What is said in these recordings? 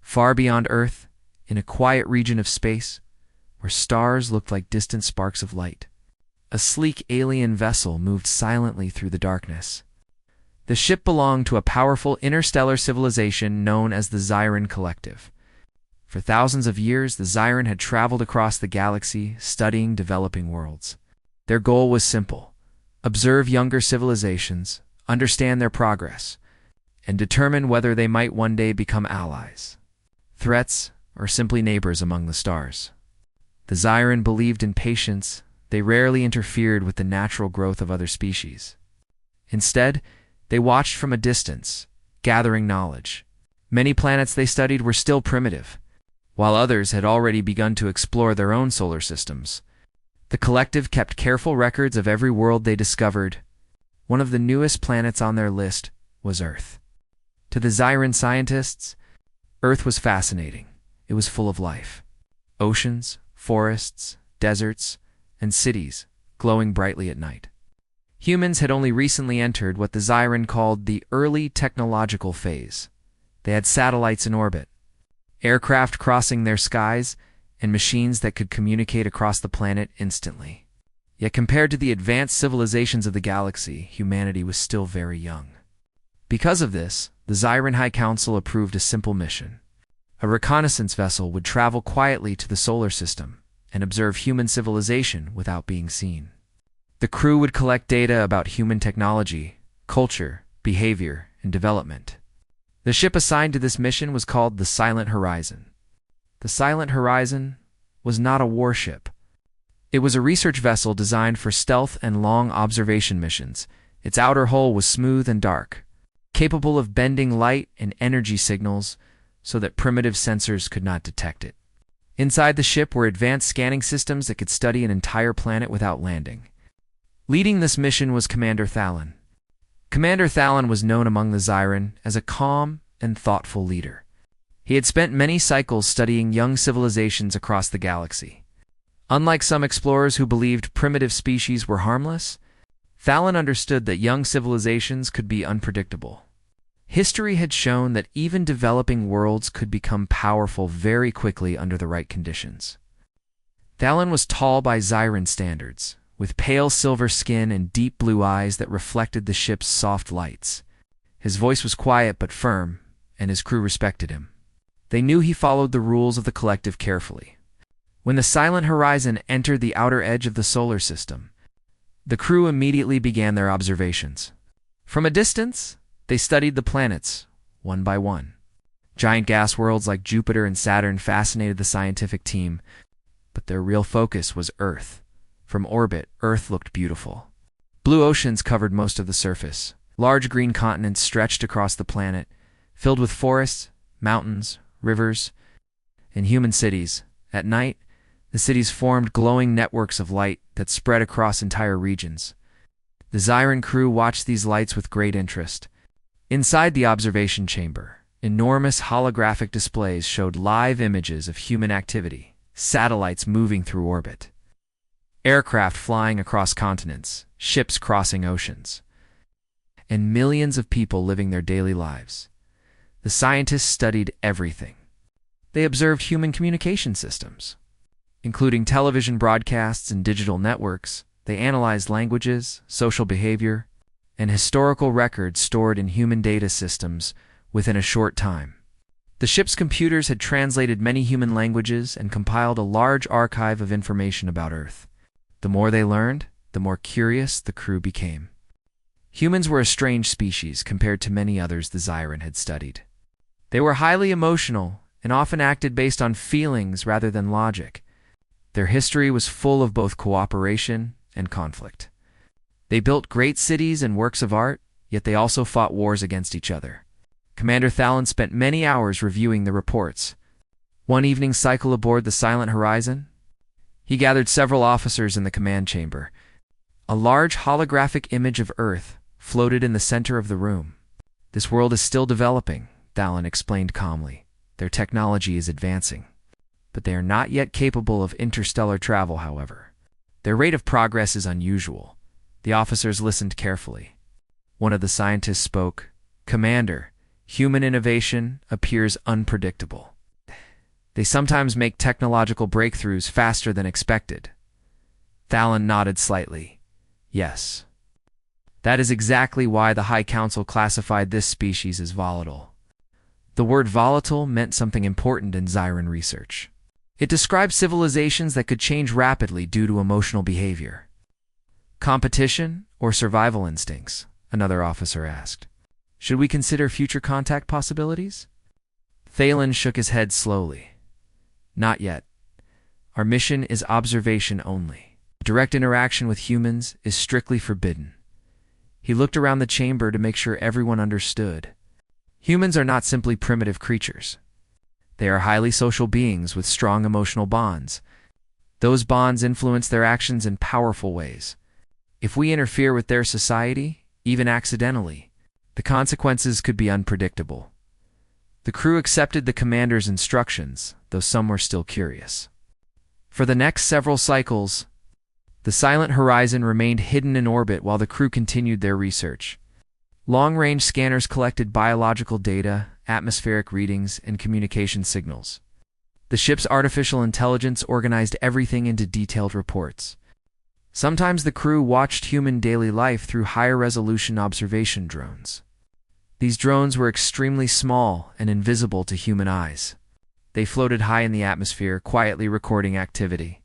Far beyond Earth, in a quiet region of space, where stars looked like distant sparks of light, a sleek alien vessel moved silently through the darkness. The ship belonged to a powerful interstellar civilization known as the Zyran Collective. For thousands of years, the Zyran had traveled across the galaxy, studying developing worlds. Their goal was simple: observe younger civilizations, understand their progress, and determine whether they might one day become allies, threats, or simply neighbors among the stars. The Zyran believed in patience. They rarely interfered with the natural growth of other species. Instead, they watched from a distance, gathering knowledge. Many planets they studied were still primitive, while others had already begun to explore their own solar systems. The collective kept careful records of every world they discovered. One of the newest planets on their list was Earth. To the Zyran scientists, Earth was fascinating. It was full of life. Oceans, forests, deserts, and cities glowing brightly at night. Humans had only recently entered what the Zyran called the early technological phase. They had satellites in orbit, aircraft crossing their skies, and machines that could communicate across the planet instantly. Yet compared to the advanced civilizations of the galaxy, humanity was still very young. Because of this, the Zyran High Council approved a simple mission. A reconnaissance vessel would travel quietly to the solar system and observe human civilization without being seen. The crew would collect data about human technology, culture, behavior, and development. The ship assigned to this mission was called the Silent Horizon. The Silent Horizon was not a warship. It was a research vessel designed for stealth and long observation missions. Its outer hull was smooth and dark, capable of bending light and energy signals so that primitive sensors could not detect it. Inside the ship were advanced scanning systems that could study an entire planet without landing. Leading this mission was Commander Thalon. Commander Thalon was known among the Zyran as a calm and thoughtful leader. He had spent many cycles studying young civilizations across the galaxy. Unlike some explorers who believed primitive species were harmless, Thalon understood that young civilizations could be unpredictable. History had shown that even developing worlds could become powerful very quickly under the right conditions. Thalon was tall by Zyran standards, with pale silver skin and deep blue eyes that reflected the ship's soft lights. His voice was quiet but firm, and his crew respected him. They knew he followed the rules of the collective carefully. When the Silent Horizon entered the outer edge of the solar system, the crew immediately began their observations. From a distance, they studied the planets, one by one. Giant gas worlds like Jupiter and Saturn fascinated the scientific team, but their real focus was Earth. From orbit, Earth looked beautiful. Blue oceans covered most of the surface. Large green continents stretched across the planet, filled with forests, mountains, rivers, and human cities. At night, the cities formed glowing networks of light that spread across entire regions. The Zyran crew watched these lights with great interest. Inside the observation chamber, enormous holographic displays showed live images of human activity, satellites moving through orbit, aircraft flying across continents, ships crossing oceans, and millions of people living their daily lives. The scientists studied everything. They observed human communication systems, including television broadcasts and digital networks. They analyzed languages, social behavior, and historical records stored in human data systems within a short time. The ship's computers had translated many human languages and compiled a large archive of information about Earth. The more they learned, the more curious the crew became. Humans were a strange species compared to many others the Zyran had studied. They were highly emotional and often acted based on feelings rather than logic. Their history was full of both cooperation and conflict. They built great cities and works of art, yet they also fought wars against each other. Commander Thalon spent many hours reviewing the reports. One evening cycle aboard the Silent Horizon, he gathered several officers in the command chamber. A large holographic image of Earth floated in the center of the room. "This world is still developing," Thalon explained calmly. "Their technology is advancing, but they are not yet capable of interstellar travel, however. Their rate of progress is unusual." The officers listened carefully. One of the scientists spoke. "Commander, human innovation appears unpredictable. They sometimes make technological breakthroughs faster than expected. Thalen nodded slightly. Yes. That is exactly why the High Council classified this species as volatile. The word volatile meant something important in Zyran research. It described civilizations that could change rapidly due to emotional behavior. Competition or survival instincts? Another officer asked. Should we consider future contact possibilities? Thalen shook his head slowly. Not yet. Our mission is observation only. Direct interaction with humans is strictly forbidden. He looked around the chamber to make sure everyone understood. Humans are not simply primitive creatures. They are highly social beings with strong emotional bonds. Those bonds influence their actions in powerful ways. If we interfere with their society, even accidentally, the consequences could be unpredictable. The crew accepted the commander's instructions, though some were still curious. For the next several cycles, the silent horizon remained hidden in orbit while the crew continued their research. Long-range scanners collected biological data, atmospheric readings, and communication signals. The ship's artificial intelligence organized everything into detailed reports. Sometimes the crew watched human daily life through higher-resolution observation drones. These drones were extremely small and invisible to human eyes. They floated high in the atmosphere, quietly recording activity.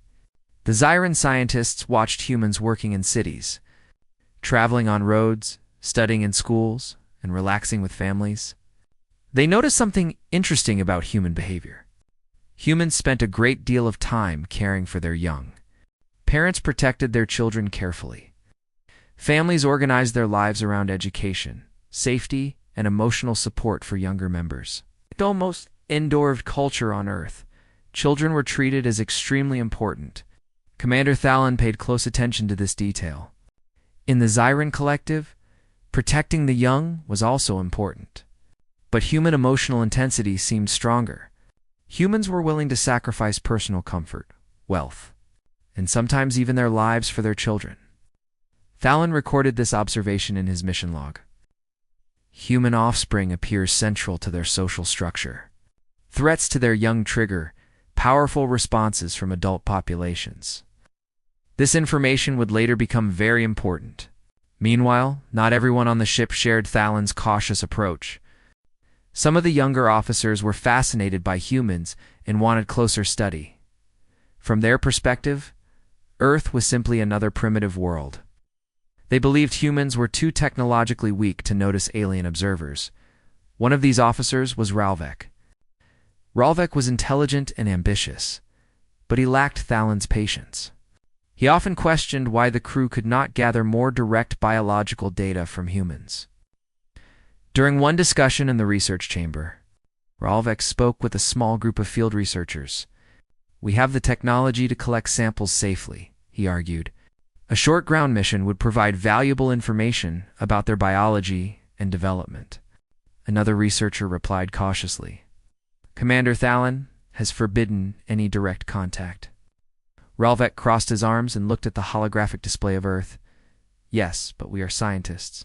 The Zyran scientists watched humans working in cities, traveling on roads, studying in schools, and relaxing with families. They noticed something interesting about human behavior. Humans spent a great deal of time caring for their young. Parents protected their children carefully. Families organized their lives around education, safety, and emotional support for younger members. The almost indoor culture on Earth, children were treated as extremely important. Commander Thalen paid close attention to this detail. In the Zyran Collective, protecting the young was also important. But human emotional intensity seemed stronger. Humans were willing to sacrifice personal comfort, wealth, and sometimes even their lives for their children. Thalen recorded this observation in his mission log. Human offspring appears central to their social structure. Threats to their young trigger powerful responses from adult populations. This information would later become very important. Meanwhile, not everyone on the ship shared Thalen's cautious approach. Some of the younger officers were fascinated by humans and wanted closer study. From their perspective, Earth was simply another primitive world. They believed humans were too technologically weak to notice alien observers. One of these officers was Ralvek. Ralvek was intelligent and ambitious, but he lacked Thalen's patience. He often questioned why the crew could not gather more direct biological data from humans. During one discussion in the research chamber, Ralvek spoke with a small group of field researchers. "We have the technology to collect samples safely," he argued. "A short ground mission would provide valuable information about their biology and development." Another researcher replied cautiously. "Commander Thalen has forbidden any direct contact." Ralvek crossed his arms and looked at the holographic display of Earth. "Yes, but we are scientists.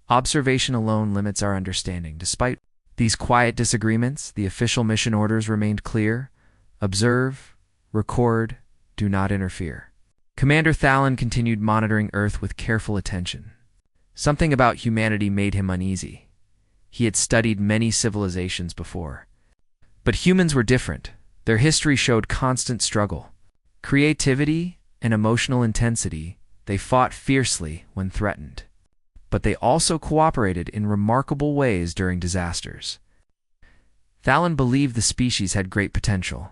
Observation alone limits our understanding. Despite these quiet disagreements, the official mission orders remained clear. Observe, record, do not interfere." Commander Thalen continued monitoring Earth with careful attention. Something about humanity made him uneasy. He had studied many civilizations before. But humans were different. Their history showed constant struggle. Creativity and emotional intensity, they fought fiercely when threatened. But they also cooperated in remarkable ways during disasters. Thalen believed the species had great potential.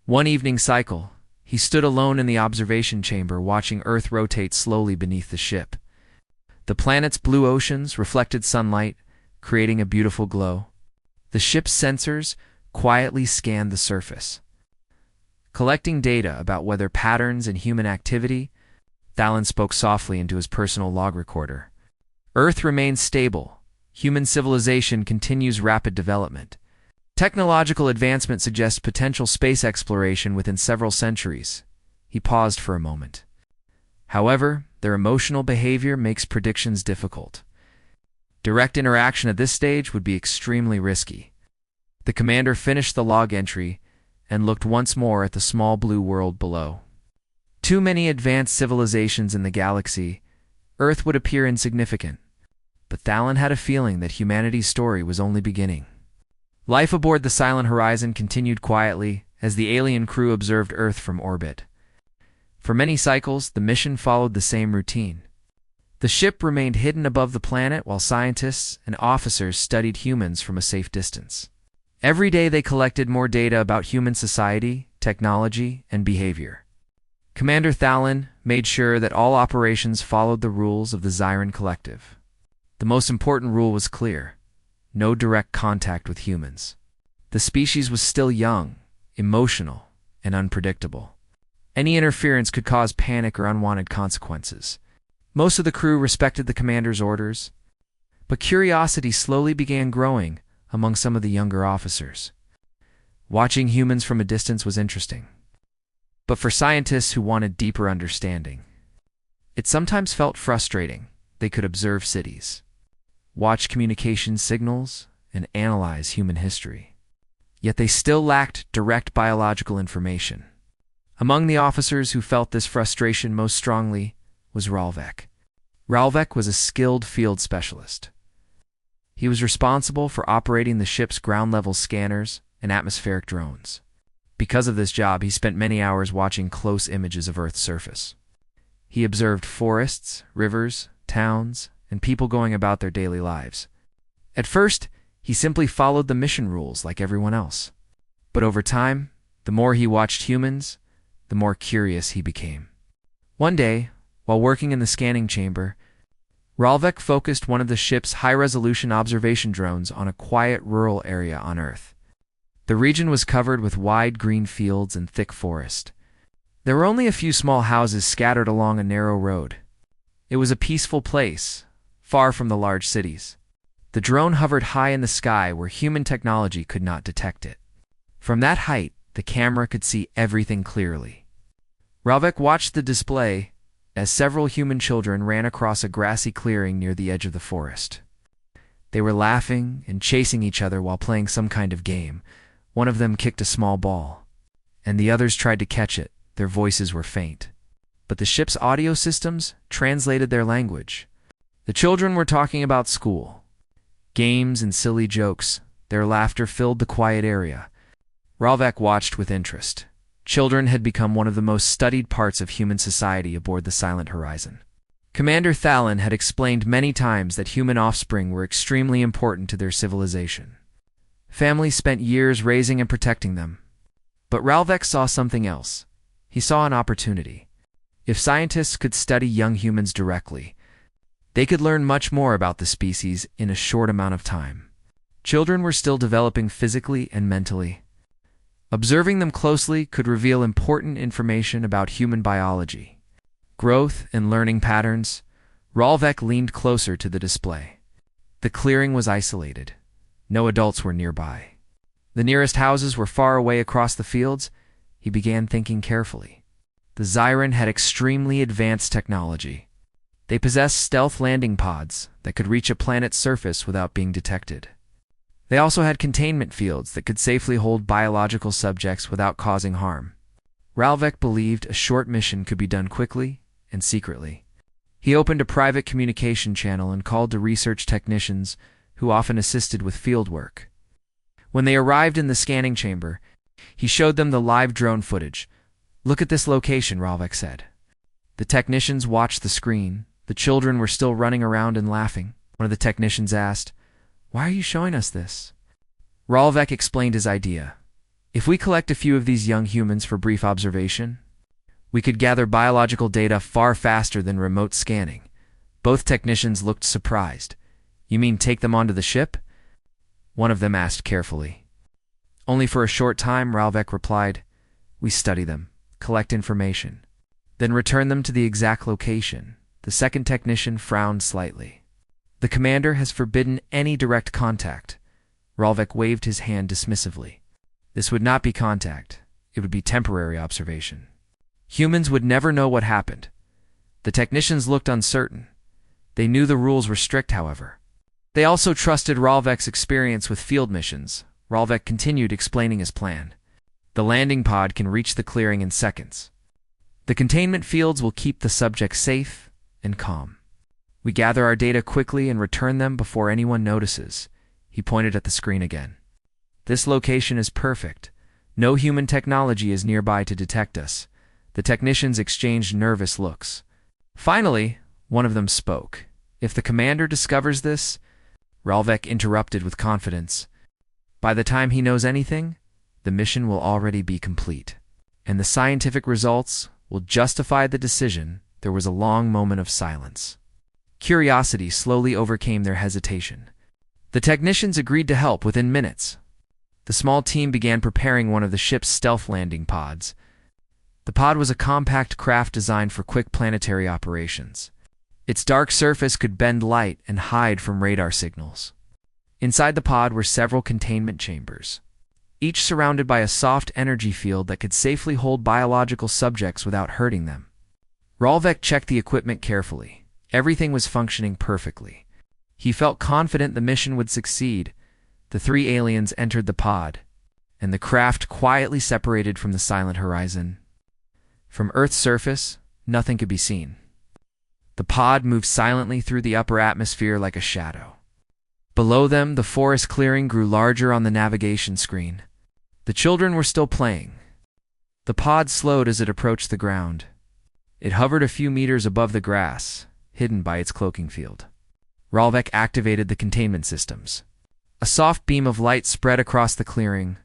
One evening cycle, he stood alone in the observation chamber watching Earth rotate slowly beneath the ship. The planet's blue oceans reflected sunlight, creating a beautiful glow. The ship's sensors quietly scanned the surface. Collecting data about weather patterns and human activity, Thalen spoke softly into his personal log recorder. "Earth remains stable. Human civilization continues rapid development. Technological advancement suggests potential space exploration within several centuries." He paused for a moment. "However, their emotional behavior makes predictions difficult. Direct interaction at this stage would be extremely risky." The commander finished the log entry and looked once more at the small blue world below. Too many advanced civilizations in the galaxy, Earth would appear insignificant. But Thalen had a feeling that humanity's story was only beginning. Life aboard the Silent Horizon continued quietly as the alien crew observed Earth from orbit. For many cycles, the mission followed the same routine. The ship remained hidden above the planet while scientists and officers studied humans from a safe distance. Every day they collected more data about human society, technology, and behavior. Commander Thalen made sure that all operations followed the rules of the Zyran Collective. The most important rule was clear: no direct contact with humans. The species was still young, emotional, and unpredictable. Any interference could cause panic or unwanted consequences. Most of the crew respected the commander's orders, but curiosity slowly began growing among some of the younger officers. Watching humans from a distance was interesting, but for scientists who wanted deeper understanding, it sometimes felt frustrating. They could observe cities, watch communication signals, and analyze human history. Yet they still lacked direct biological information. Among the officers who felt this frustration most strongly was Ralvek. Ralvek was a skilled field specialist. He was responsible for operating the ship's ground-level scanners and atmospheric drones. Because of this job, he spent many hours watching close images of Earth's surface. He observed forests, rivers, towns, and people going about their daily lives. At first, he simply followed the mission rules like everyone else. But over time, the more he watched humans, the more curious he became. One day, while working in the scanning chamber, Ralvek focused one of the ship's high-resolution observation drones on a quiet rural area on Earth. The region was covered with wide green fields and thick forest. There were only a few small houses scattered along a narrow road. It was a peaceful place, far from the large cities. The drone hovered high in the sky where human technology could not detect it. From that height, the camera could see everything clearly. Ralvek watched the display as several human children ran across a grassy clearing near the edge of the forest. They were laughing and chasing each other while playing some kind of game. One of them kicked a small ball, and the others tried to catch it. Their voices were faint, but the ship's audio systems translated their language. The children were talking about school, games, and silly jokes. Their laughter filled the quiet area. Ralvek watched with interest. Children had become one of the most studied parts of human society aboard the Silent Horizon. Commander Thalen had explained many times that human offspring were extremely important to their civilization. Families spent years raising and protecting them. But Ralvek saw something else. He saw an opportunity. If scientists could study young humans directly, they could learn much more about the species in a short amount of time. Children were still developing physically and mentally. Observing them closely could reveal important information about human biology, growth, and learning patterns. Ralvek leaned closer to the display. The clearing was isolated. No adults were nearby. The nearest houses were far away across the fields. He began thinking carefully. The Zyran had extremely advanced technology. They possessed stealth landing pods that could reach a planet's surface without being detected. They also had containment fields that could safely hold biological subjects without causing harm. Ralvek believed a short mission could be done quickly and secretly. He opened a private communication channel and called to research technicians who often assisted with field work. When they arrived in the scanning chamber, he showed them the live drone footage. "Look at this location," Ralvek said. The technicians watched the screen. The children were still running around and laughing. One of the technicians asked, "Why are you showing us this?" Ralvek explained his idea. "If we collect a few of these young humans for brief observation, we could gather biological data far faster than remote scanning." Both technicians looked surprised. "You mean take them onto the ship?" One of them asked carefully. "Only for a short time," Ralvek replied. "We study them, collect information, then return them to the exact location." The second technician frowned slightly. "The commander has forbidden any direct contact." Ralvek waved his hand dismissively. "This would not be contact. It would be temporary observation. Humans would never know what happened." The technicians looked uncertain. They knew the rules were strict, however. They also trusted Ralvek's experience with field missions. Ralvek continued explaining his plan. The landing pod can reach the clearing in seconds. The containment fields will keep the subject safe and calm. We gather our data quickly and return them before anyone notices. He pointed at the screen again. This location is perfect. No human technology is nearby to detect us. The technicians exchanged nervous looks. Finally, one of them spoke. If the commander discovers this, Ralvek interrupted with confidence, by the time he knows anything, the mission will already be complete, and the scientific results will justify the decision. There was a long moment of silence. Curiosity slowly overcame their hesitation. The technicians agreed to help within minutes. The small team began preparing one of the ship's stealth landing pods. The pod was a compact craft designed for quick planetary operations. Its dark surface could bend light and hide from radar signals. Inside the pod were several containment chambers, each surrounded by a soft energy field that could safely hold biological subjects without hurting them. Ralvek checked the equipment carefully. Everything was functioning perfectly. He felt confident the mission would succeed. The three aliens entered the pod, and the craft quietly separated from the silent horizon. From Earth's surface, nothing could be seen. The pod moved silently through the upper atmosphere like a shadow. Below them, the forest clearing grew larger on the navigation screen. The children were still playing. The pod slowed as it approached the ground. It hovered a few meters above the grass, hidden by its cloaking field. Ralvek activated the containment systems. A soft beam of light spread across the clearing.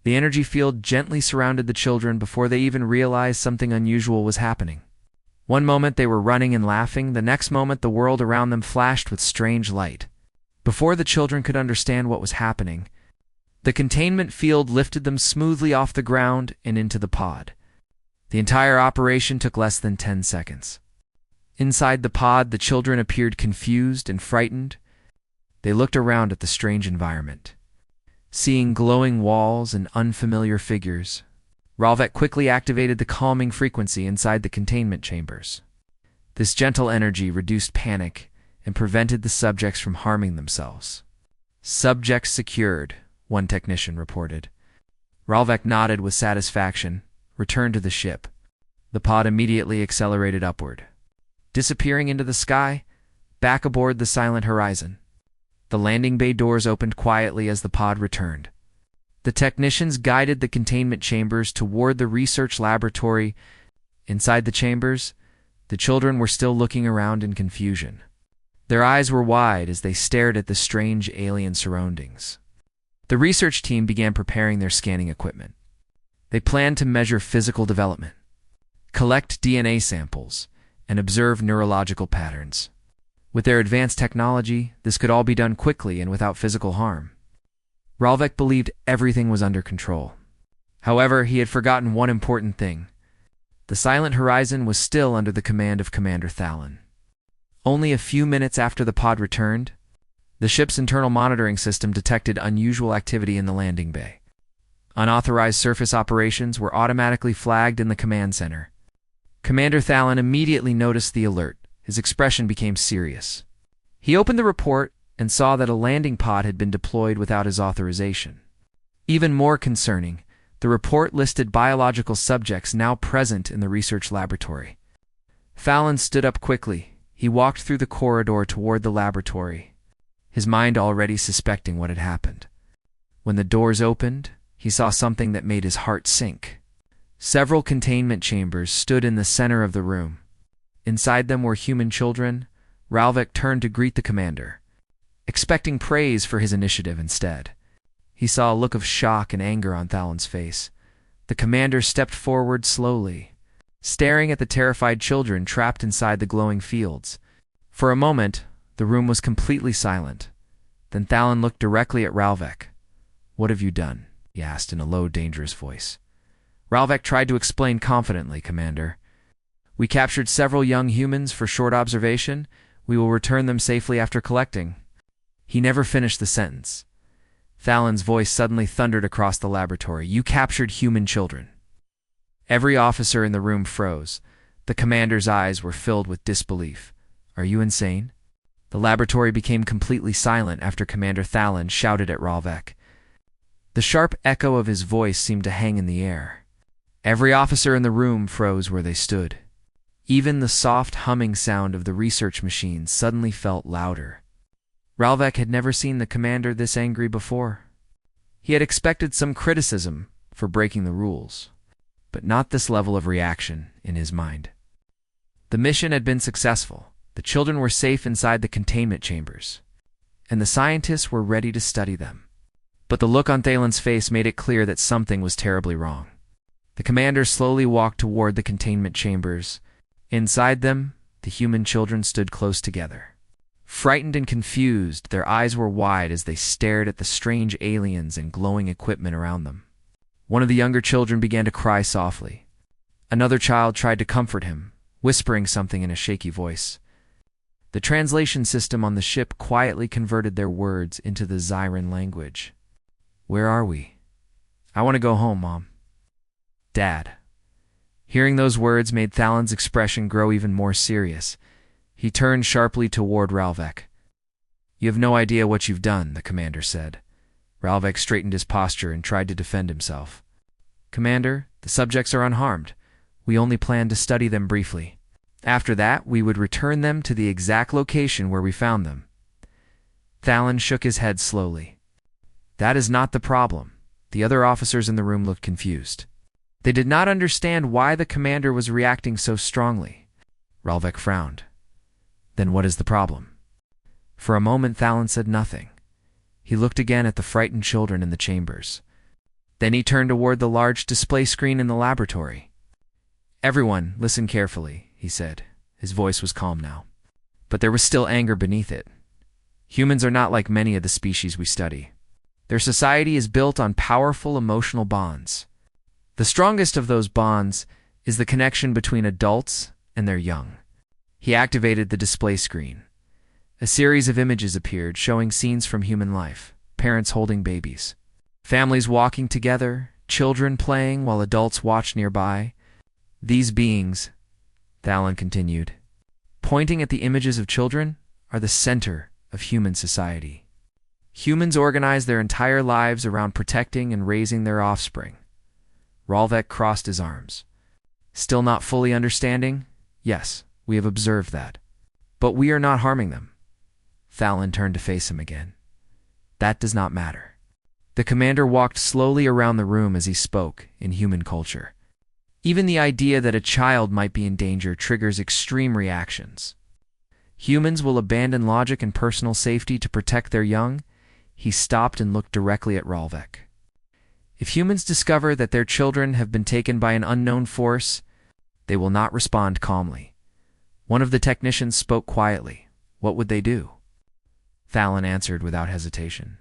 The energy field gently surrounded the children before they even realized something unusual was happening. One moment they were running and laughing, the next moment the world around them flashed with strange light. Before the children could understand what was happening, the containment field lifted them smoothly off the ground and into the pod. The entire operation took less than 10 seconds. Inside the pod, the children appeared confused and frightened. They looked around at the strange environment. Seeing glowing walls and unfamiliar figures, Ralvek quickly activated the calming frequency inside the containment chambers. This gentle energy reduced panic and prevented the subjects from harming themselves. Subjects secured, one technician reported. Ralvek nodded with satisfaction, returned to the ship. The pod immediately accelerated upward, disappearing into the sky, back aboard the silent horizon. The landing bay doors opened quietly as the pod returned. The technicians guided the containment chambers toward the research laboratory. Inside the chambers, the children were still looking around in confusion. Their eyes were wide as they stared at the strange alien surroundings. The research team began preparing their scanning equipment. They planned to measure physical development, collect DNA samples, and observe neurological patterns. With their advanced technology, this could all be done quickly and without physical harm. Ralvek believed everything was under control. However, he had forgotten one important thing. The silent horizon was still under the command of Commander Thalon. Only a few minutes after the pod returned, the ship's internal monitoring system detected unusual activity in the landing bay. Unauthorized surface operations were automatically flagged in the command center. Commander Thalon immediately noticed the alert. His expression became serious. He opened the report and saw that a landing pod had been deployed without his authorization. Even more concerning, the report listed biological subjects now present in the research laboratory. Thalon stood up quickly. He walked through the corridor toward the laboratory, his mind already suspecting what had happened. When the doors opened, he saw something that made his heart sink. Several containment chambers stood in the center of the room. Inside them were human children. Ralvek turned to greet the commander, expecting praise for his initiative instead. He saw a look of shock and anger on Thalon's face. The commander stepped forward slowly, staring at the terrified children trapped inside the glowing fields. For a moment, the room was completely silent. Then Thalon looked directly at Ralvek. "What have you done?" he asked in a low, dangerous voice. Ralvek tried to explain confidently, "Commander. We captured several young humans for short observation. We will return them safely after collecting." He never finished the sentence. Thalon's voice suddenly thundered across the laboratory. "You captured human children." Every officer in the room froze. The commander's eyes were filled with disbelief. "Are you insane?" The laboratory became completely silent after Commander Thalon shouted at Ralvek. The sharp echo of his voice seemed to hang in the air. Every officer in the room froze where they stood. Even the soft humming sound of the research machine suddenly felt louder. Ralvek had never seen the commander this angry before. He had expected some criticism for breaking the rules, but not this level of reaction in his mind. The mission had been successful. The children were safe inside the containment chambers, and the scientists were ready to study them. But the look on Thalen's face made it clear that something was terribly wrong. The commander slowly walked toward the containment chambers. Inside them, the human children stood close together. Frightened and confused, their eyes were wide as they stared at the strange aliens and glowing equipment around them. One of the younger children began to cry softly. Another child tried to comfort him, whispering something in a shaky voice. The translation system on the ship quietly converted their words into the Zyran language. "Where are we?" "I want to go home, Mom." "Dad." Hearing those words made Thalen's expression grow even more serious. He turned sharply toward Ralvek. "You have no idea what you've done," the commander said. Ralvek straightened his posture and tried to defend himself. "Commander, the subjects are unharmed. We only planned to study them briefly. After that, we would return them to the exact location where we found them." Thalen shook his head slowly. "That is not the problem." The other officers in the room looked confused. They did not understand why the commander was reacting so strongly. Ralvek frowned. "Then what is the problem?" For a moment, Thalen said nothing. He looked again at the frightened children in the chambers. Then he turned toward the large display screen in the laboratory. "Everyone, listen carefully," he said. His voice was calm now, but there was still anger beneath it. "Humans are not like many of the species we study. Their society is built on powerful emotional bonds. The strongest of those bonds is the connection between adults and their young." He activated the display screen. A series of images appeared showing scenes from human life: parents holding babies, families walking together, children playing while adults watch nearby. "These beings," Thalen continued, pointing at the images of children, "are the center of human society. Humans organize their entire lives around protecting and raising their offspring." Ralvek crossed his arms. "Still not fully understanding? Yes, we have observed that. But we are not harming them." Thalen turned to face him again. "That does not matter." The commander walked slowly around the room as he spoke in human culture. Even the idea that a child might be in danger triggers extreme reactions. Humans will abandon logic and personal safety to protect their young. He stopped and looked directly at Ralvek. "If humans discover that their children have been taken by an unknown force, they will not respond calmly." One of the technicians spoke quietly. "What would they do?" Thalen answered without hesitation.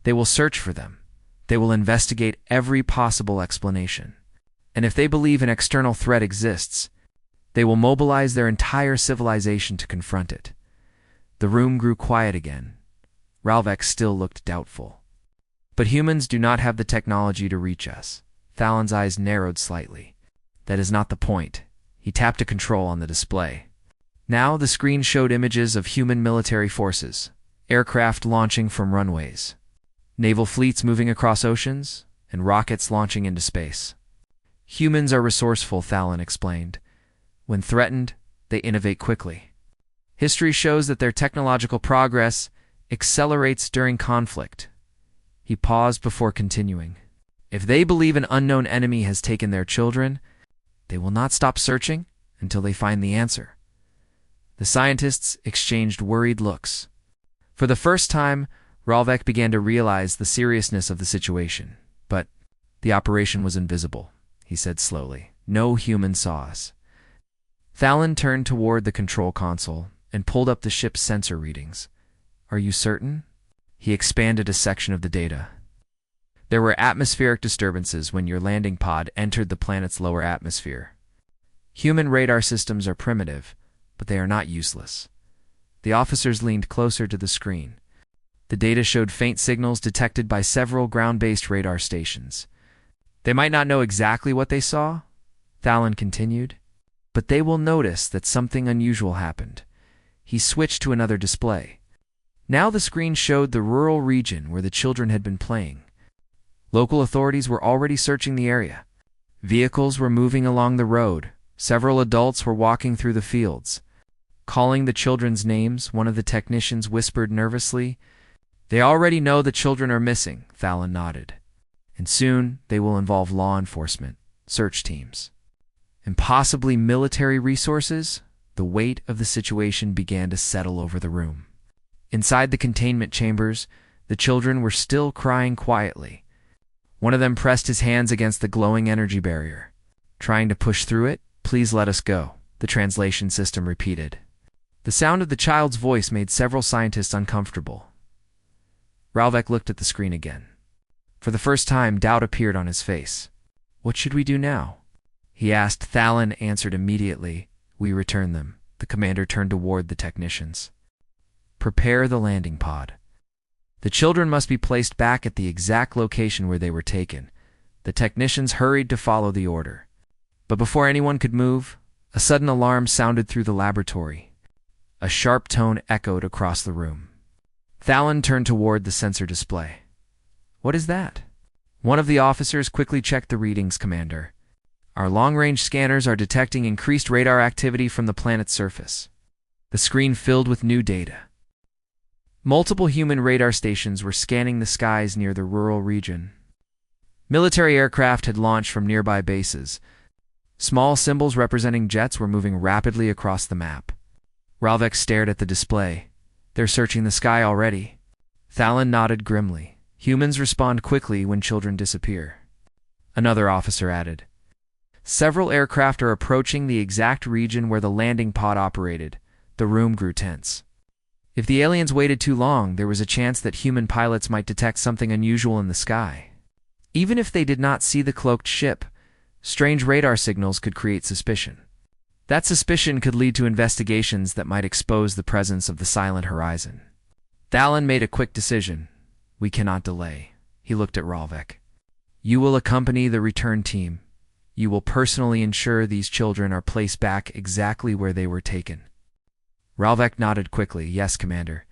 "They will search for them. They will investigate every possible explanation. And if they believe an external threat exists, they will mobilize their entire civilization to confront it." The room grew quiet again. Ralvek still looked doubtful. "But humans do not have the technology to reach us." Thalen's eyes narrowed slightly. "That is not the point." He tapped a control on the display. Now the screen showed images of human military forces, aircraft launching from runways, naval fleets moving across oceans, and rockets launching into space. "Humans are resourceful," Thalen explained. "When threatened, they innovate quickly. History shows that their technological progress accelerates during conflict." He paused before continuing. "If they believe an unknown enemy has taken their children, they will not stop searching until they find the answer." The scientists exchanged worried looks. For the first time, Ralvek began to realize the seriousness of the situation. "But the operation was invisible," he said slowly. "No human saw us." Thalen turned toward the control console and pulled up the ship's sensor readings. "Are you certain?" He expanded a section of the data. "There were atmospheric disturbances when your landing pod entered the planet's lower atmosphere. Human radar systems are primitive, but they are not useless." The officers leaned closer to the screen. The data showed faint signals detected by several ground-based radar stations. "They might not know exactly what they saw," Thalen continued, "but they will notice that something unusual happened." He switched to another display. Now the screen showed the rural region where the children had been playing. Local authorities were already searching the area. Vehicles were moving along the road. Several adults were walking through the fields. Calling the children's names, one of the technicians whispered nervously. "They already know the children are missing," Thalen nodded. "And soon they will involve law enforcement, search teams, and possibly military resources." The weight of the situation began to settle over the room. Inside the containment chambers, the children were still crying quietly. One of them pressed his hands against the glowing energy barrier. "Trying to push through it? Please let us go," the translation system repeated. The sound of the child's voice made several scientists uncomfortable. Ralvek looked at the screen again. For the first time, doubt appeared on his face. "What should we do now?" he asked. Thalen answered immediately. "We return them." The commander turned toward the technicians. "Prepare the landing pod. The children must be placed back at the exact location where they were taken." The technicians hurried to follow the order. But before anyone could move, a sudden alarm sounded through the laboratory. A sharp tone echoed across the room. Thalen turned toward the sensor display. "What is that?" One of the officers quickly checked the readings. "Commander, our long-range scanners are detecting increased radar activity from the planet's surface." The screen filled with new data. Multiple human radar stations were scanning the skies near the rural region. Military aircraft had launched from nearby bases. Small symbols representing jets were moving rapidly across the map. Ralvek stared at the display. "They're searching the sky already." Thalen nodded grimly. "Humans respond quickly when children disappear." Another officer added. "Several aircraft are approaching the exact region where the landing pod operated." The room grew tense. If the aliens waited too long, there was a chance that human pilots might detect something unusual in the sky. Even if they did not see the cloaked ship, strange radar signals could create suspicion. That suspicion could lead to investigations that might expose the presence of the silent horizon. Thalen made a quick decision. "We cannot delay." He looked at Ralvek. "You will accompany the return team. You will personally ensure these children are placed back exactly where they were taken." Ralvek nodded quickly. "Yes, Commander."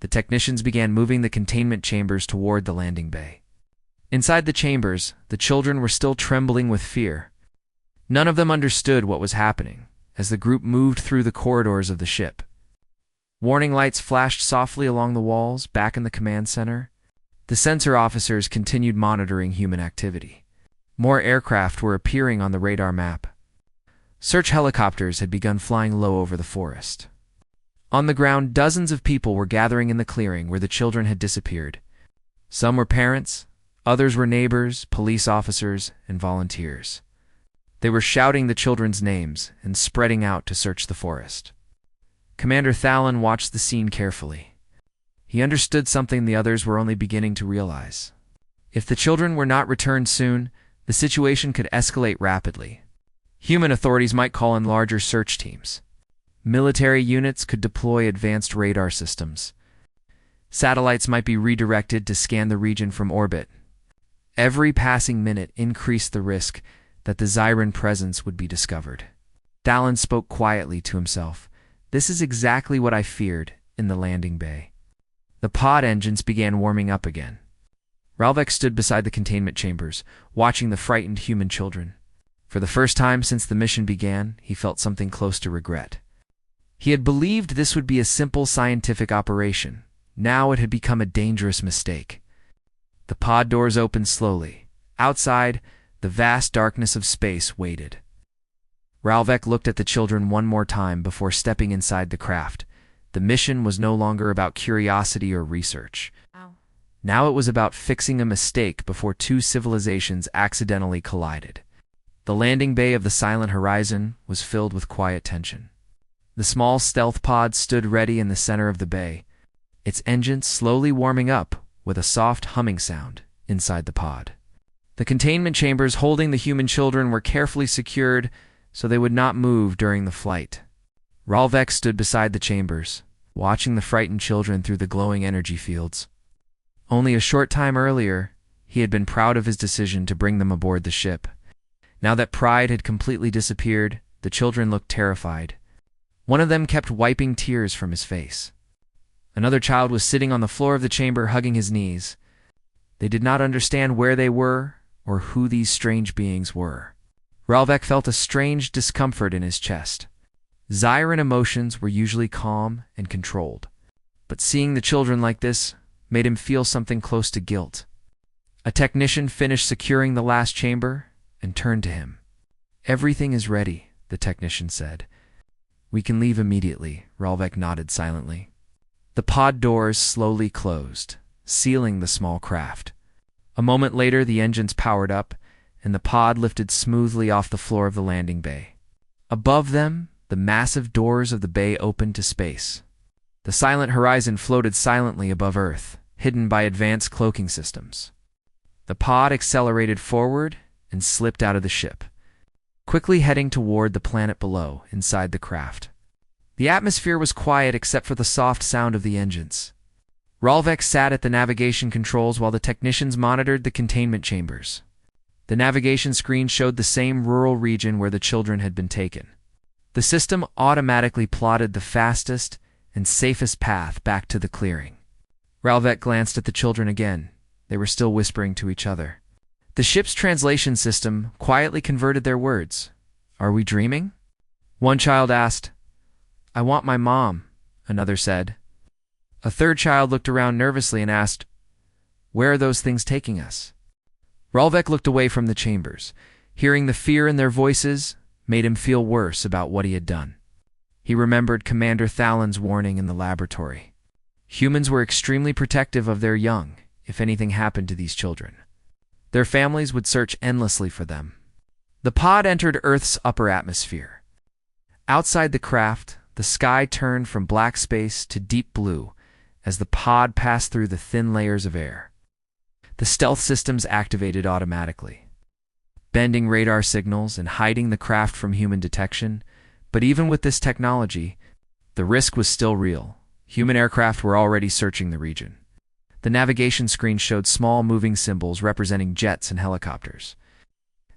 The technicians began moving the containment chambers toward the landing bay. Inside the chambers, the children were still trembling with fear. None of them understood what was happening as the group moved through the corridors of the ship. Warning lights flashed softly along the walls back in the command center. The sensor officers continued monitoring human activity. More aircraft were appearing on the radar map. Search helicopters had begun flying low over the forest. On the ground, dozens of people were gathering in the clearing where the children had disappeared. Some were parents, others were neighbors, police officers, and volunteers. They were shouting the children's names and spreading out to search the forest. Commander Thalen watched the scene carefully. He understood something the others were only beginning to realize. If the children were not returned soon, the situation could escalate rapidly. Human authorities might call in larger search teams. Military units could deploy advanced radar systems. Satellites might be redirected to scan the region from orbit. Every passing minute increased the risk that the Zyran presence would be discovered. Thalen spoke quietly to himself. "This is exactly what I feared in the landing bay." The pod engines began warming up again. Ralvek stood beside the containment chambers, watching the frightened human children. For the first time since the mission began, he felt something close to regret. He had believed this would be a simple scientific operation. Now it had become a dangerous mistake. The pod doors opened slowly. Outside, the vast darkness of space waited. Ralvek looked at the children one more time before stepping inside the craft. The mission was no longer about curiosity or research. Now it was about fixing a mistake before two civilizations accidentally collided. The landing bay of the silent horizon was filled with quiet tension. The small stealth pod stood ready in the center of the bay, its engines slowly warming up with a soft humming sound inside the pod. The containment chambers holding the human children were carefully secured so they would not move during the flight. Ralvek stood beside the chambers, watching the frightened children through the glowing energy fields. Only a short time earlier, he had been proud of his decision to bring them aboard the ship. Now that pride had completely disappeared, the children looked terrified. One of them kept wiping tears from his face. Another child was sitting on the floor of the chamber hugging his knees. They did not understand where they were or who these strange beings were. Ralvek felt a strange discomfort in his chest. Zyran emotions were usually calm and controlled, but seeing the children like this made him feel something close to guilt. A technician finished securing the last chamber and turned to him. "Everything is ready," the technician said. "We can leave immediately." Ralvek nodded silently. The pod doors slowly closed, sealing the small craft. A moment later, the engines powered up, and the pod lifted smoothly off the floor of the landing bay. Above them, the massive doors of the bay opened to space. The silent horizon floated silently above Earth, hidden by advanced cloaking systems. The pod accelerated forward and slipped out of the ship, quickly heading toward the planet below, inside the craft. The atmosphere was quiet except for the soft sound of the engines. Ralvek sat at the navigation controls while the technicians monitored the containment chambers. The navigation screen showed the same rural region where the children had been taken. The system automatically plotted the fastest and safest path back to the clearing. Ralvek glanced at the children again. They were still whispering to each other. The ship's translation system quietly converted their words. "Are we dreaming?" One child asked. "I want my mom," another said. A third child looked around nervously and asked, "Where are those things taking us?" Ralvek looked away from the chambers. Hearing the fear in their voices made him feel worse about what he had done. He remembered Commander Thalan's warning in the laboratory. Humans were extremely protective of their young if anything happened to these children. Their families would search endlessly for them. The pod entered Earth's upper atmosphere. Outside the craft, the sky turned from black space to deep blue as the pod passed through the thin layers of air. The stealth systems activated automatically, bending radar signals and hiding the craft from human detection. But even with this technology, the risk was still real. Human aircraft were already searching the region. The navigation screen showed small moving symbols representing jets and helicopters.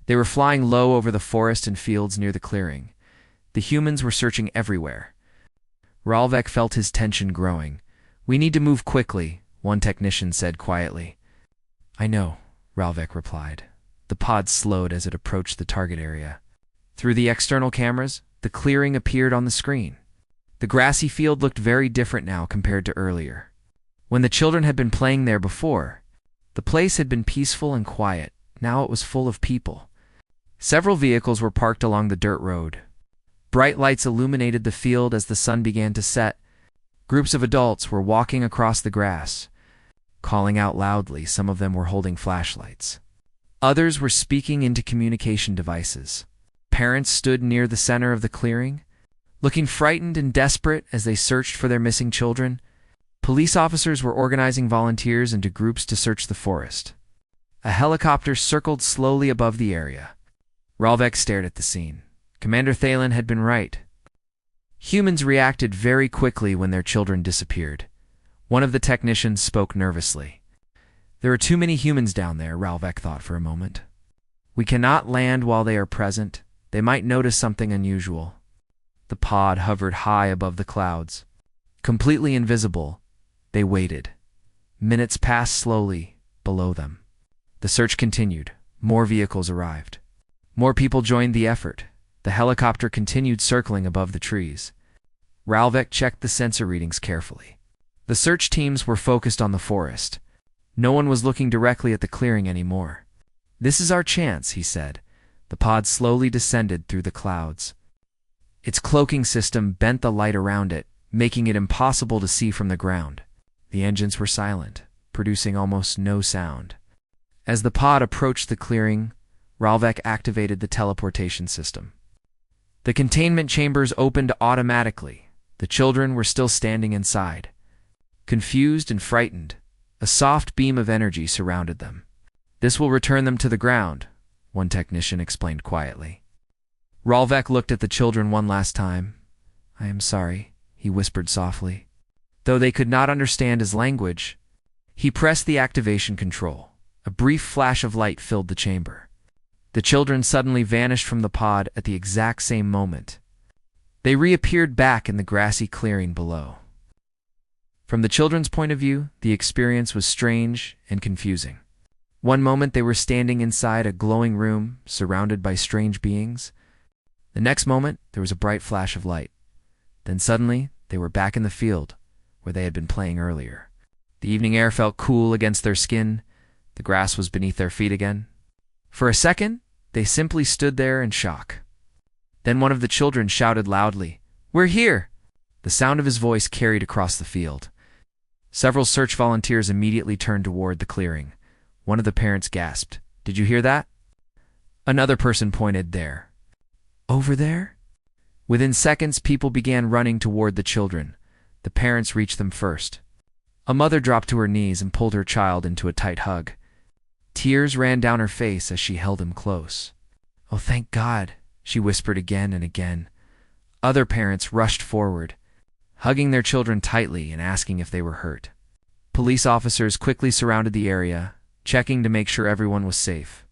They were flying low over the forest and fields near the clearing. The humans were searching everywhere. Ralvek felt his tension growing. "We need to move quickly," one technician said quietly. "I know," Ralvek replied. The pod slowed as it approached the target area. Through the external cameras, the clearing appeared on the screen. The grassy field looked very different now compared to earlier. When the children had been playing there before, the place had been peaceful and quiet. Now it was full of people. Several vehicles were parked along the dirt road. Bright lights illuminated the field as the sun began to set. Groups of adults were walking across the grass, calling out loudly. Some of them were holding flashlights. Others were speaking into communication devices. Parents stood near the center of the clearing, looking frightened and desperate as they searched for their missing children. Police officers were organizing volunteers into groups to search the forest. A helicopter circled slowly above the area. Ralvek stared at the scene. Commander Thalan had been right. Humans reacted very quickly when their children disappeared. One of the technicians spoke nervously. "There are too many humans down there," Ralvek thought for a moment. "We cannot land while they are present. They might notice something unusual." The pod hovered high above the clouds. Completely invisible, they waited. Minutes passed slowly below them. The search continued. More vehicles arrived. More people joined the effort. The helicopter continued circling above the trees. Ralvek checked the sensor readings carefully. The search teams were focused on the forest. No one was looking directly at the clearing anymore. "This is our chance," he said. The pod slowly descended through the clouds. Its cloaking system bent the light around it, making it impossible to see from the ground. The engines were silent, producing almost no sound. As the pod approached the clearing, Ralvek activated the teleportation system. The containment chambers opened automatically. The children were still standing inside. Confused and frightened, a soft beam of energy surrounded them. "This will return them to the ground," one technician explained quietly. Ralvek looked at the children one last time. "I am sorry," he whispered softly. Though they could not understand his language, he pressed the activation control. A brief flash of light filled the chamber. The children suddenly vanished from the pod at the exact same moment. They reappeared back in the grassy clearing below. From the children's point of view, the experience was strange and confusing. One moment they were standing inside a glowing room, surrounded by strange beings. The next moment, there was a bright flash of light. Then suddenly, they were back in the field, where they had been playing earlier. The evening air felt cool against their skin. The grass was beneath their feet again. For a second, they simply stood there in shock. Then one of the children shouted loudly, "We're here!" The sound of his voice carried across the field. Several search volunteers immediately turned toward the clearing. One of the parents gasped, "Did you hear that?" Another person pointed there. "Over there?" Within seconds, people began running toward the children. The parents reached them first. A mother dropped to her knees and pulled her child into a tight hug. Tears ran down her face as she held him close. "Oh, thank God," she whispered again and again. Other parents rushed forward, hugging their children tightly and asking if they were hurt. Police officers quickly surrounded the area, checking to make sure everyone was safe.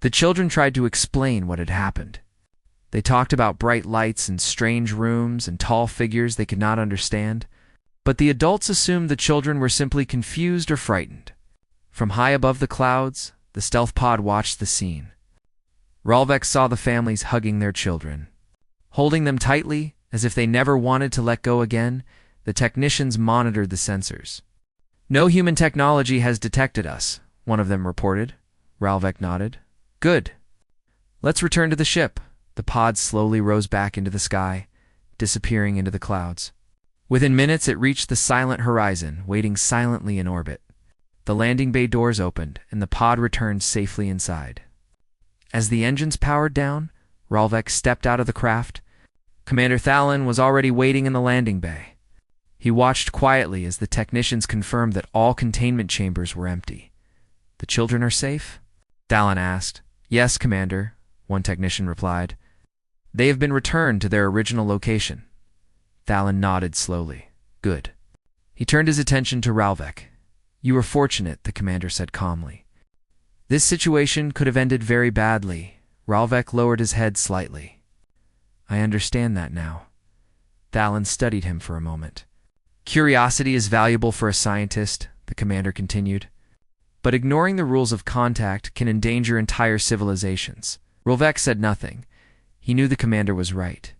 The children tried to explain what had happened. They talked about bright lights and strange rooms and tall figures they could not understand, but the adults assumed the children were simply confused or frightened. From high above the clouds, the stealth pod watched the scene. Ralvek saw the families hugging their children. Holding them tightly, as if they never wanted to let go again, the technicians monitored the sensors. "No human technology has detected us," one of them reported. Ralvek nodded. "Good. Let's return to the ship." The pod slowly rose back into the sky, disappearing into the clouds. Within minutes, it reached the silent horizon, waiting silently in orbit. The landing bay doors opened, and the pod returned safely inside. As the engines powered down, Ralvek stepped out of the craft. Commander Thalon was already waiting in the landing bay. He watched quietly as the technicians confirmed that all containment chambers were empty. "The children are safe?" Thalon asked. "Yes, Commander," one technician replied. "They have been returned to their original location." Thalon nodded slowly. "Good." He turned his attention to Ralvek. "You were fortunate," the commander said calmly. "This situation could have ended very badly." Ralvek lowered his head slightly. "I understand that now." Thalon studied him for a moment. "Curiosity is valuable for a scientist," the commander continued. "But ignoring the rules of contact can endanger entire civilizations." Ralvek said nothing. He knew the commander was right.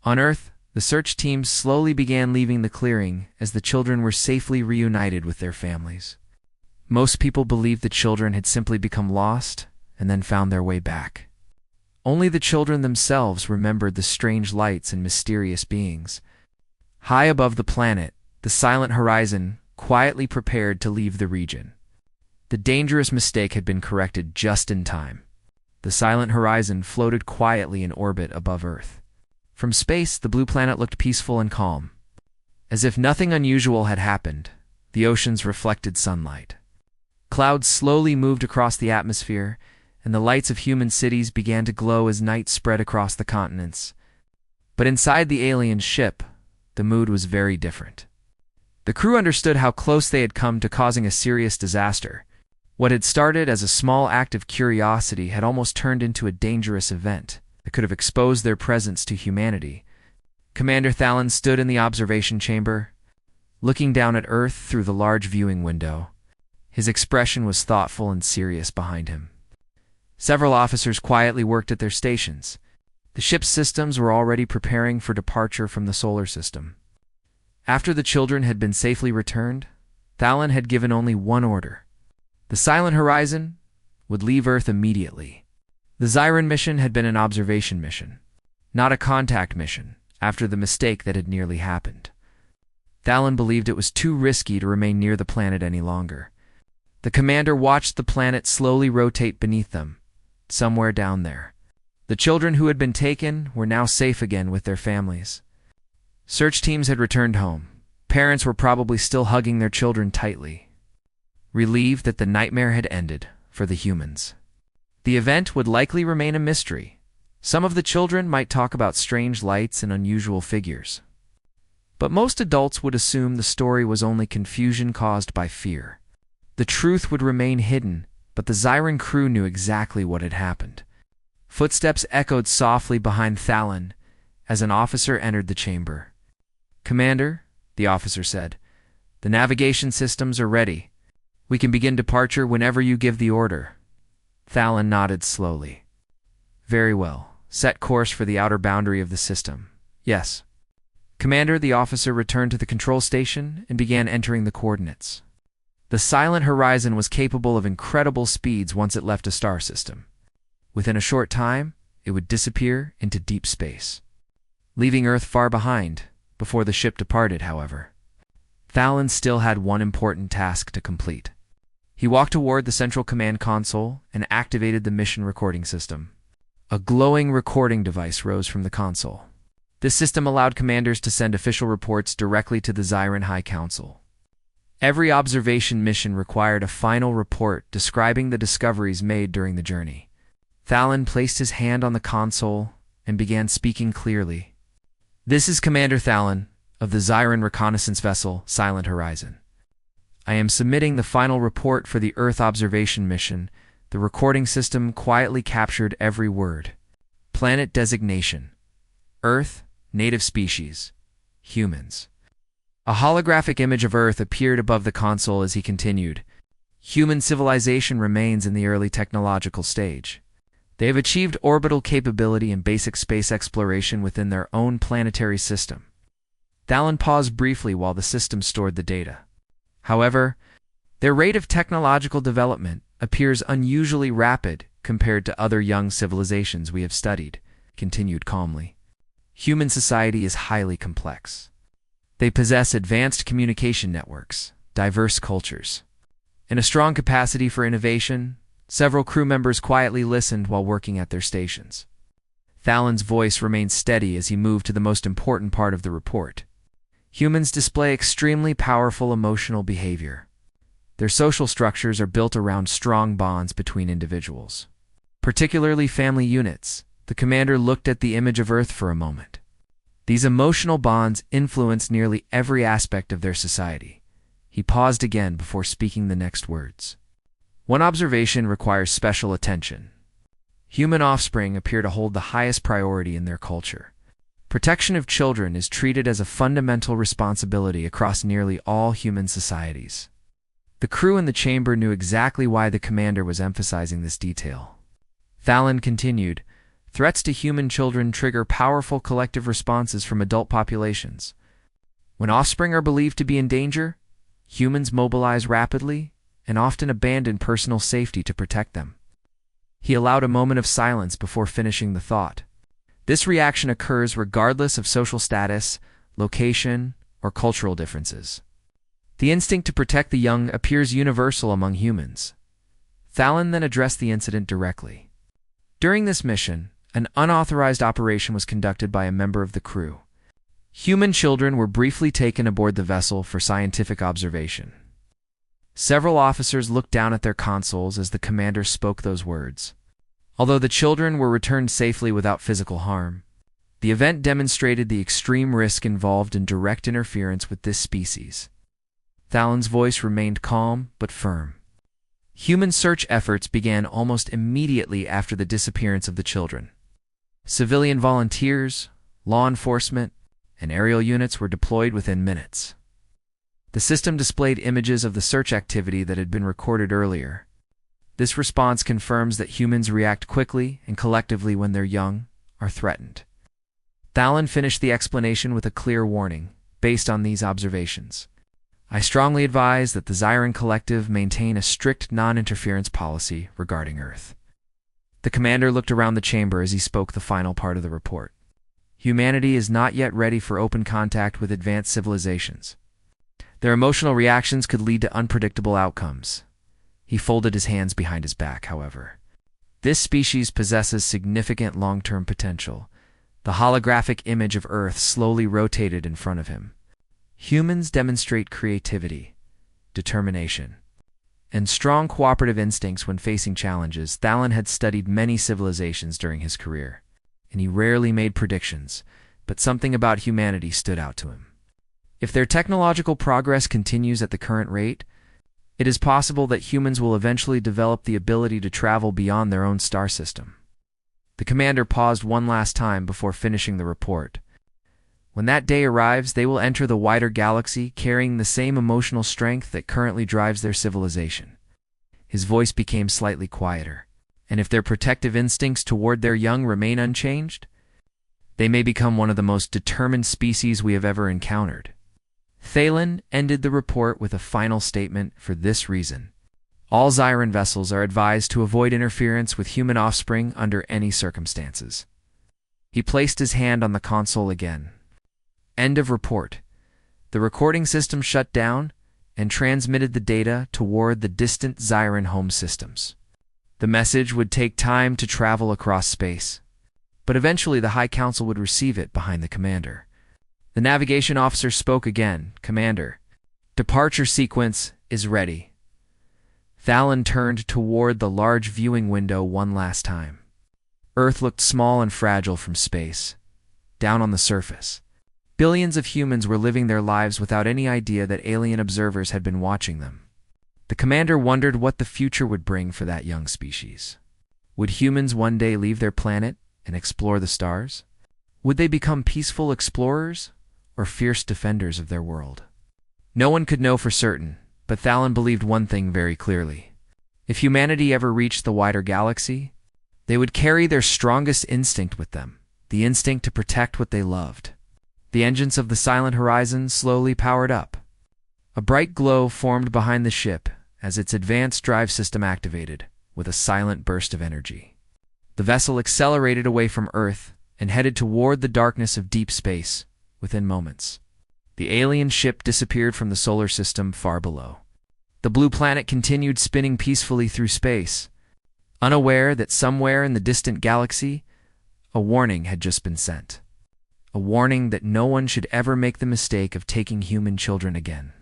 On Earth, the search teams slowly began leaving the clearing as the children were safely reunited with their families. Most people believed the children had simply become lost and then found their way back. Only the children themselves remembered the strange lights and mysterious beings. High above the planet, the silent horizon quietly prepared to leave the region. The dangerous mistake had been corrected just in time. The silent horizon floated quietly in orbit above Earth. From space, the blue planet looked peaceful and calm. As if nothing unusual had happened, the oceans reflected sunlight. Clouds slowly moved across the atmosphere, and the lights of human cities began to glow as night spread across the continents. But inside the alien ship, the mood was very different. The crew understood how close they had come to causing a serious disaster. What had started as a small act of curiosity had almost turned into a dangerous event that could have exposed their presence to humanity. Commander Thalon stood in the observation chamber, looking down at Earth through the large viewing window. His expression was thoughtful and serious behind him. Several officers quietly worked at their stations. The ship's systems were already preparing for departure from the solar system. After the children had been safely returned, Thalon had given only one order. The silent horizon would leave Earth immediately. The Zyran mission had been an observation mission, not a contact mission, after the mistake that had nearly happened. Thalon believed it was too risky to remain near the planet any longer. The commander watched the planet slowly rotate beneath them, somewhere down there. The children who had been taken were now safe again with their families. Search teams had returned home. Parents were probably still hugging their children tightly, relieved that the nightmare had ended for the humans. The event would likely remain a mystery. Some of the children might talk about strange lights and unusual figures. But most adults would assume the story was only confusion caused by fear. The truth would remain hidden, but the Zyran crew knew exactly what had happened. Footsteps echoed softly behind Thalon as an officer entered the chamber. "Commander," the officer said, "the navigation systems are ready." We can begin departure whenever you give the order. Thalon nodded slowly. Very well. Set course for the outer boundary of the system. Yes. Commander, the officer returned to the control station and began entering the coordinates. The silent horizon was capable of incredible speeds once it left a star system. Within a short time, it would disappear into deep space, leaving Earth far behind. Before the ship departed, however, Thalon still had one important task to complete. He walked toward the central command console and activated the mission recording system. A glowing recording device rose from the console. This system allowed commanders to send official reports directly to the Zyran High Council. Every observation mission required a final report describing the discoveries made during the journey. Thalon placed his hand on the console and began speaking clearly. This is Commander Thalon of the Zyran reconnaissance vessel Silent Horizon. I am submitting the final report for the Earth observation mission. The recording system quietly captured every word. Planet designation: Earth, native species, humans. A holographic image of Earth appeared above the console as he continued. Human civilization remains in the early technological stage. They have achieved orbital capability and basic space exploration within their own planetary system. Thalon paused briefly while the system stored the data. However, their rate of technological development appears unusually rapid compared to other young civilizations we have studied, continued calmly. Human society is highly complex. They possess advanced communication networks, diverse cultures, and a strong capacity for innovation. Several crew members quietly listened while working at their stations. Thalon's voice remained steady as he moved to the most important part of the report. Humans display extremely powerful emotional behavior. Their social structures are built around strong bonds between individuals, particularly family units. The commander looked at the image of Earth for a moment. These emotional bonds influence nearly every aspect of their society. He paused again before speaking the next words. One observation requires special attention. Human offspring appear to hold the highest priority in their culture. Protection of children is treated as a fundamental responsibility across nearly all human societies. The crew in the chamber knew exactly why the commander was emphasizing this detail. Thalon continued, threats to human children trigger powerful collective responses from adult populations. When offspring are believed to be in danger, humans mobilize rapidly and often abandon personal safety to protect them. He allowed a moment of silence before finishing the thought. This reaction occurs regardless of social status, location, or cultural differences. The instinct to protect the young appears universal among humans. Thalon then addressed the incident directly. During this mission, an unauthorized operation was conducted by a member of the crew. Human children were briefly taken aboard the vessel for scientific observation. Several officers looked down at their consoles as the commander spoke those words. Although the children were returned safely without physical harm, the event demonstrated the extreme risk involved in direct interference with this species. Thalon's voice remained calm but firm. Human search efforts began almost immediately after the disappearance of the children. Civilian volunteers, law enforcement, and aerial units were deployed within minutes. The system displayed images of the search activity that had been recorded earlier. This response confirms that humans react quickly and collectively when their young are threatened. Thalon finished the explanation with a clear warning, based on these observations. I strongly advise that the Zyran Collective maintain a strict non-interference policy regarding Earth. The commander looked around the chamber as he spoke the final part of the report. Humanity is not yet ready for open contact with advanced civilizations. Their emotional reactions could lead to unpredictable outcomes. He folded his hands behind his back, however. This species possesses significant long-term potential. The holographic image of Earth slowly rotated in front of him. Humans demonstrate creativity, determination, and strong cooperative instincts when facing challenges. Thalon had studied many civilizations during his career, and he rarely made predictions, but something about humanity stood out to him. If their technological progress continues at the current rate, it is possible that humans will eventually develop the ability to travel beyond their own star system. The commander paused one last time before finishing the report. When that day arrives, they will enter the wider galaxy carrying the same emotional strength that currently drives their civilization. His voice became slightly quieter. And if their protective instincts toward their young remain unchanged, they may become one of the most determined species we have ever encountered. Thalen ended the report with a final statement for this reason. All Zyran vessels are advised to avoid interference with human offspring under any circumstances. He placed his hand on the console again. End of report. The recording system shut down and transmitted the data toward the distant Zyran home systems. The message would take time to travel across space, but eventually the High Council would receive it behind the commander. The navigation officer spoke again. Commander, departure sequence is ready. Thalen turned toward the large viewing window one last time. Earth looked small and fragile from space. Down on the surface, billions of humans were living their lives without any idea that alien observers had been watching them. The commander wondered what the future would bring for that young species. Would humans one day leave their planet and explore the stars? Would they become peaceful explorers or fierce defenders of their world? No one could know for certain, but Thalen believed one thing very clearly. If humanity ever reached the wider galaxy, they would carry their strongest instinct with them, the instinct to protect what they loved. The engines of the Silent Horizon slowly powered up. A bright glow formed behind the ship as its advanced drive system activated with a silent burst of energy. The vessel accelerated away from Earth and headed toward the darkness of deep space within moments. The alien ship disappeared from the solar system far below. The blue planet continued spinning peacefully through space, unaware that somewhere in the distant galaxy, a warning had just been sent. A warning that no one should ever make the mistake of taking human children again.